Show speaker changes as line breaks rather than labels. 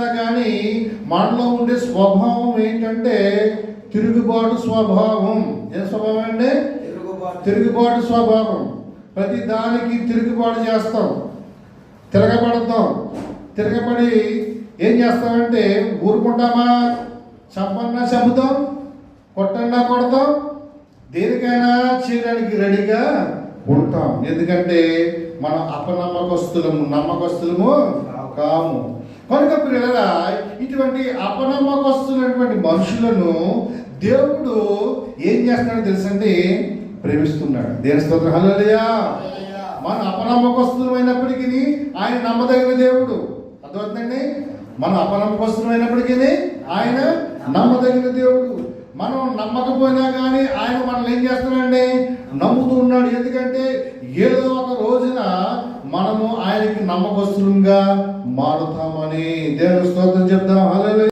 చూసినా కానీ మనలో ఉండే స్వభావం ఏంటంటే తిరుగుబాటు స్వభావం. ఏ స్వభావం అండి? తిరుగుబాటు స్వభావం. ప్రతి దానికి తిరుగుబాటు చేస్తాం, తిరగబడతాం. తిరగబడి ఏం చేస్తామంటే ఊరుకుంటామా? చంపన్నా చంపుతాం, కొట్టన్నా కొడతాం, దేనికైనా చేయడానికి రెడీగా ఉంటాం. ఎందుకంటే మనం నమ్మకస్తులము కాము. కనుక పిల్లరా, ఇటువంటి అపనమ్మకస్తులైనటువంటి మనుషులను దేవుడు ఏం చేస్తున్నాడో తెలుసండి? ప్రేమిస్తున్నాడు. దేని స్తోత్రం, హల్లెలూయా. మన అపనమ్మకస్తులమైనప్పటికీ ఆయన నమ్మదగిన దేవుడు. అర్థమవుతుందండి? మనం అపనమ్మకస్తులమైనప్పటికీ ఆయన నమ్మదగిన దేవుడు. మనం నమ్మకపోయినా కానీ ఆయన మనల్ని ఏం చేస్తున్నాడండి? నమ్ముతూ ఉన్నాడు. ఎందుకంటే ఏదో ఒక రోజున మనము ఆయనకి నమ్మకస్తులుగా మారుతామని. దేవుని స్తోత్రం చెప్తాం.